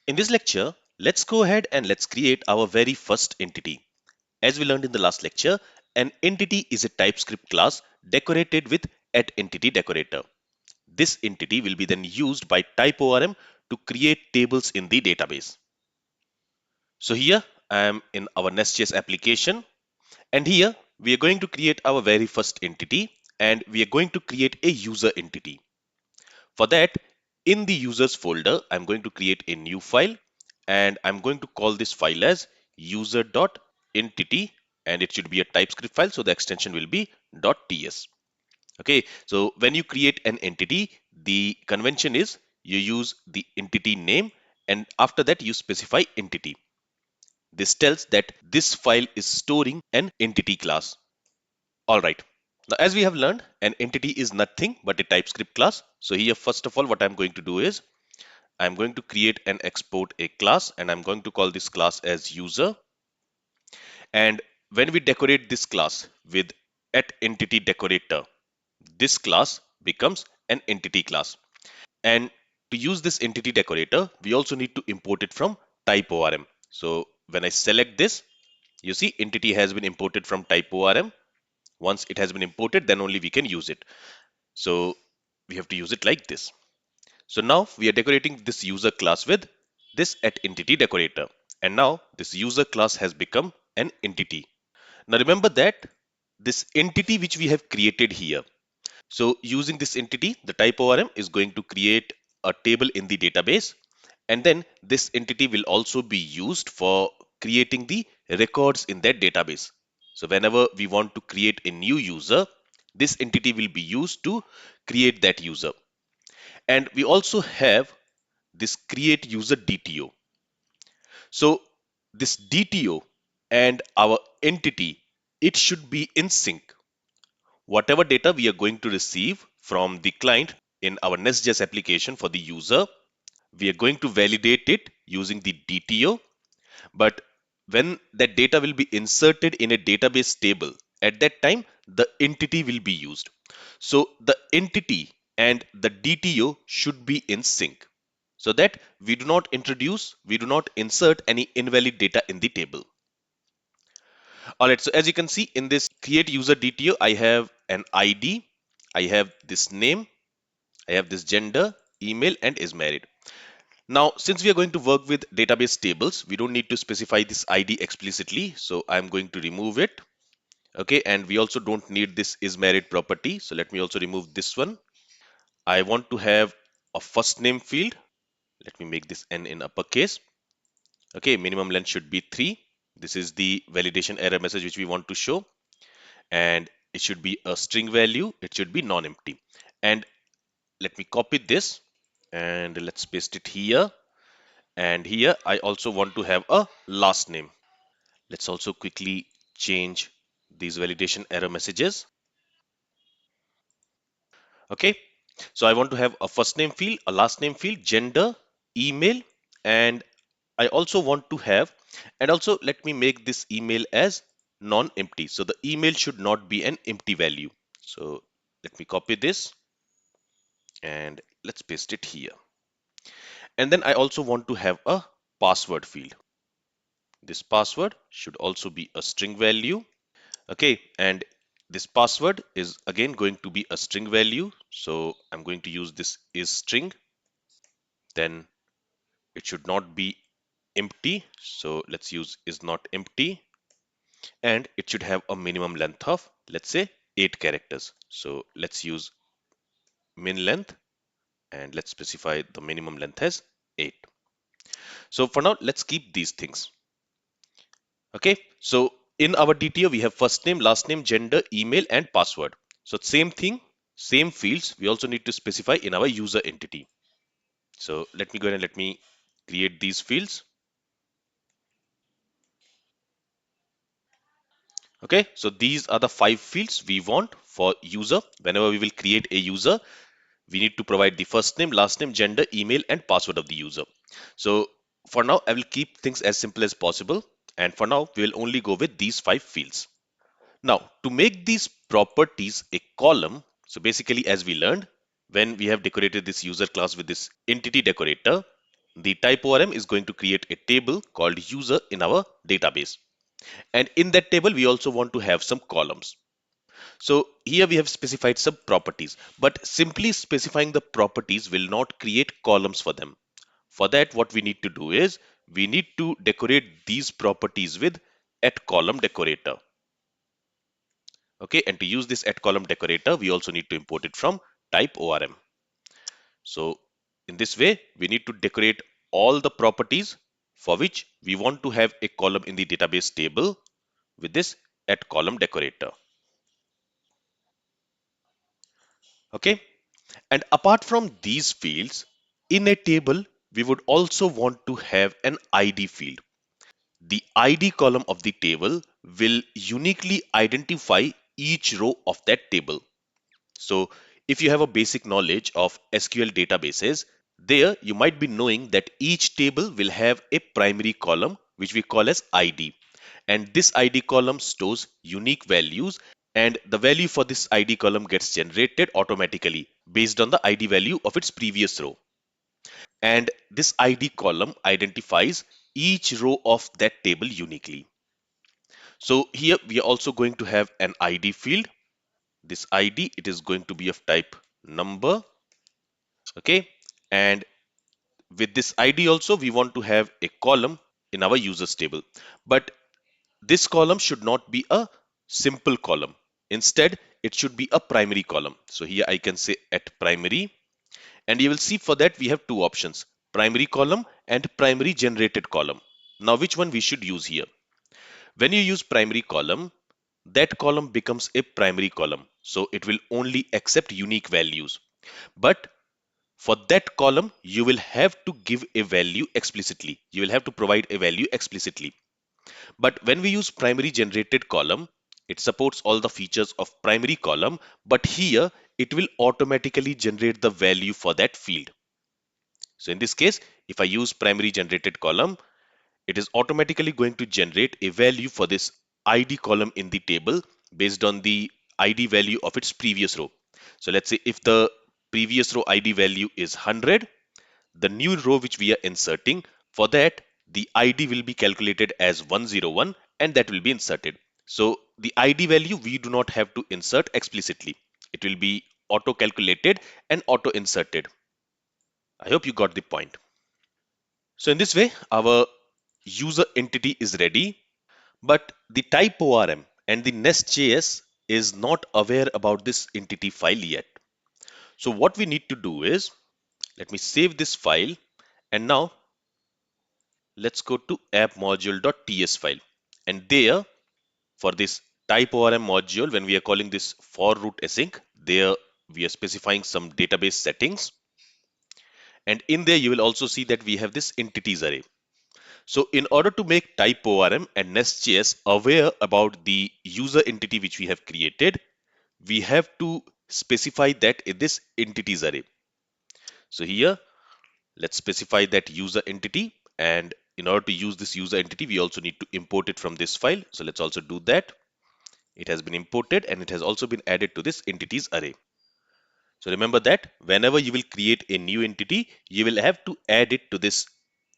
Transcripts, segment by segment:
In this lecture, let's go ahead and let's create our very first entity. As we learned in the last lecture, an entity is a TypeScript class decorated with @EntityDecorator. This entity will be then used by TypeORM to create tables in the database. So here I am in our NestJS application, and here we are going to create our very first entity, and we are going to create a user entity. For that, in the users folder, I'm going to create a new file, and I'm going to call this file as user.entity, and it should be a TypeScript file, so the extension will be .ts. Okay, so when you create an entity, the convention is you use the entity name, and after that you specify entity. This tells that this file is storing an entity class. All right. Now, as we have learned, an entity is nothing but a TypeScript class. So here, first of all, what I'm going to do is I'm going to create and export a class, and I'm going to call this class as user. And when we decorate this class with @EntityDecorator, this class becomes an entity class. And to use this entity decorator, we also need to import it from TypeORM. So when I select this, you see entity has been imported from TypeORM. Once it has been imported, then only we can use it. So we have to use it like this. So now we are decorating this user class with this @EntityDecorator. And now this user class has become an entity. Now remember that this entity which we have created here. So using this entity, the TypeORM is going to create a table in the database. And then this entity will also be used for creating the records in that database. So whenever we want to create a new user, this entity will be used to create that user. And we also have this create user DTO. So this DTO and our entity, it should be in sync. Whatever data we are going to receive from the client in our NestJS application for the user, we are going to validate it using the DTO. But when that data will be inserted in a database table, at that time, the entity will be used. So the entity and the DTO should be in sync so that we do not insert any invalid data in the table. All right, so as you can see in this create user DTO, I have an ID, I have this name, I have this gender, email, and is married. Now, since we are going to work with database tables, we don't need to specify this ID explicitly. So I'm going to remove it. Okay, and we also don't need this is married property. So let me also remove this one. I want to have a first name field. Let me make this n in uppercase. Okay, minimum length should be 3. This is the validation error message which we want to show. And it should be a string value. It should be non-empty. And let me copy this and let's paste it here. And here I also want to have a last name. Let's also quickly change these validation error messages. Okay, so I want to have a first name field, a last name field, gender, email, and I also want to have, and also let me make this email as non-empty. So the email should not be an empty value. So let me copy this and let's paste it here. And then I also want to have a password field. This password should also be a string value. Okay, and this password is again going to be a string value. So I'm going to use this is string. Then it should not be empty. So let's use is not empty. And it should have a minimum length of, let's say, 8 characters. So let's use min length and let's specify the minimum length as 8. So for now, let's keep these things. Okay, so in our DTO, we have first name, last name, gender, email, and password. So same thing, same fields, we also need to specify in our user entity. So let me go ahead and let me create these fields. Okay, so these are the 5 fields we want for user. Whenever we will create a user, we need to provide the first name, last name, gender, email, and password of the user. So for now, I will keep things as simple as possible. And for now, we will only go with these 5 fields. Now, to make these properties a column, so basically as we learned, when we have decorated this user class with this entity decorator, the type ORM is going to create a table called user in our database. And in that table, we also want to have some columns. So here we have specified some properties, but simply specifying the properties will not create columns for them. For that, what we need to do is we need to decorate these properties with at column decorator. Okay, and to use this at column decorator, we also need to import it from type ORM. So in this way, we need to decorate all the properties for which we want to have a column in the database table with this at column decorator. Okay, and apart from these fields, in a table, we would also want to have an ID field. The ID column of the table will uniquely identify each row of that table. So if you have a basic knowledge of SQL databases, there you might be knowing that each table will have a primary column which we call as ID. And this ID column stores unique values, and the value for this ID column gets generated automatically based on the ID value of its previous row. And this ID column identifies each row of that table uniquely. So here we are also going to have an ID field. This ID, it is going to be of type number. Okay, and with this ID also we want to have a column in our users table, but this column should not be a simple column. Instead, it should be a primary column. So here I can say at primary, and you will see for that we have two options, primary column and primary generated column. Now which one we should use here? When you use primary column, that column becomes a primary column, so it will only accept unique values. But for that column, you will have to give a value explicitly. You will have to provide a value explicitly. But when we use primary generated column, it supports all the features of primary column, but here it will automatically generate the value for that field. So in this case, if I use primary generated column, it is automatically going to generate a value for this ID column in the table based on the ID value of its previous row. So let's say if the previous row ID value is 100, the new row which we are inserting, for that the ID will be calculated as 101 and that will be inserted. So the ID value we do not have to insert explicitly. It will be auto calculated and auto inserted. I hope you got the point. So in this way, our user entity is ready, but the type ORM and the NestJS is not aware about this entity file yet. So what we need to do is, let me save this file, and now let's go to app-module.ts file. And there, for this type ORM module, when we are calling this for root async, there we are specifying some database settings. And in there, you will also see that we have this entities array. So in order to make type ORM and NestJS aware about the user entity which we have created, we have to specify that in this entities array. So here, let's specify that user entity, and in order to use this user entity, we also need to import it from this file. So let's also do that. It has been imported and it has also been added to this entities array. So remember that whenever you will create a new entity, you will have to add it to this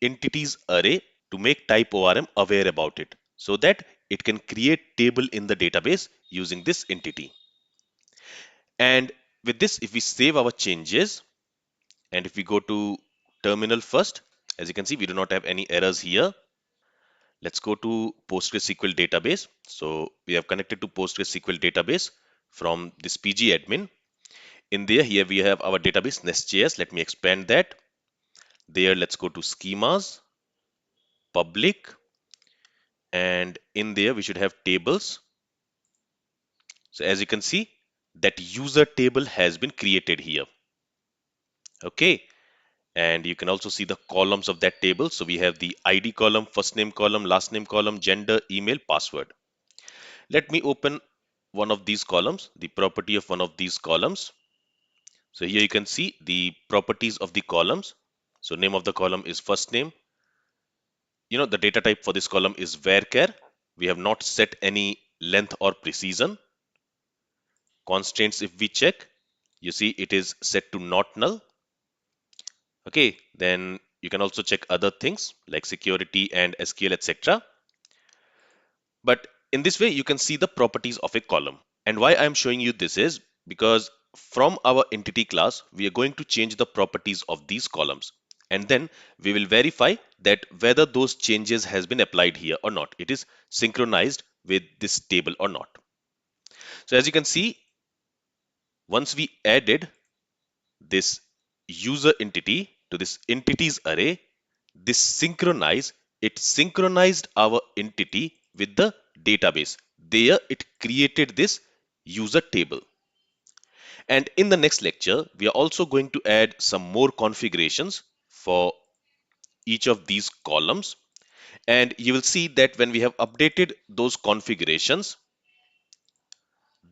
entities array to make type ORM aware about it, so that it can create table in the database using this entity. And with this, if we save our changes and if we go to terminal first, as you can see, we do not have any errors here. Let's go to PostgreSQL database. So we have connected to PostgreSQL database from this PG admin. In there, here we have our database NestJS. Let me expand that. There, let's go to schemas, public, and in there we should have tables. So as you can see, that user table has been created here. Okay, and you can also see the columns of that table. So we have the ID column, first name column, last name column, gender, email, password. Let me open one of these columns, the property of one of these columns. So here you can see the properties of the columns. So name of the column is first name. The data type for this column is varchar. We have not set any length or precision. Constraints, if we check, you see it is set to not null. Okay, then You can also check other things like security and SQL, etc. But in this way, you can see the properties of a column. And why I'm showing you this is because from our entity class, we are going to change the properties of these columns. And then we will verify that whether those changes has been applied here or not. It is synchronized with this table or not. So as you can see, once we added this user entity to this entities array, it synchronized our entity with the database. There it created this user table. And in the next lecture, we are also going to add some more configurations for each of these columns. And you will see that when we have updated those configurations,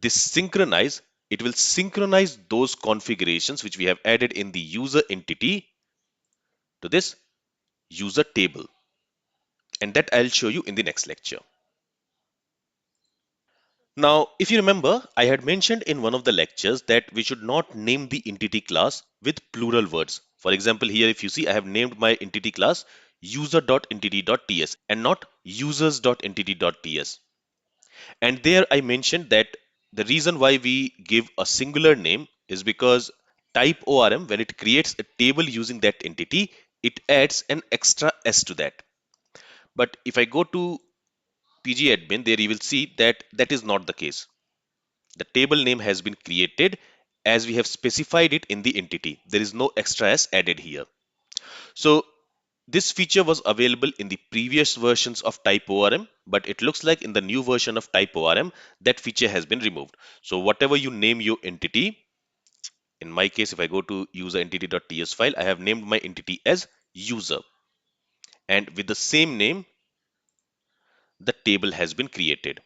this synchronize, it will synchronize those configurations which we have added in the user entity to this user table. And that I'll show you in the next lecture. Now, if you remember, I had mentioned in one of the lectures that we should not name the entity class with plural words. For example, here if you see, I have named my entity class user.entity.ts and not users.entity.ts. And there I mentioned that the reason why we give a singular name is because type ORM, when it creates a table using that entity, it adds an extra S to that. But if I go to pgadmin, there you will see that that is not the case. The table name has been created as we have specified it in the entity. There is no extra S added here. So this feature was available in the previous versions of type ORM, but it looks like in the new version of type ORM, that feature has been removed. So whatever you name your entity, in my case, if I go to user entity.ts file, I have named my entity as user. And with the same name, the table has been created.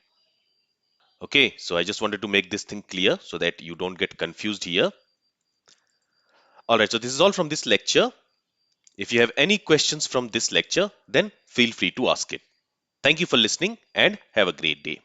Okay, so I just wanted to make this thing clear so that you don't get confused here. Alright, so this is all from this lecture. If you have any questions from this lecture, then feel free to ask it. Thank you for listening and have a great day.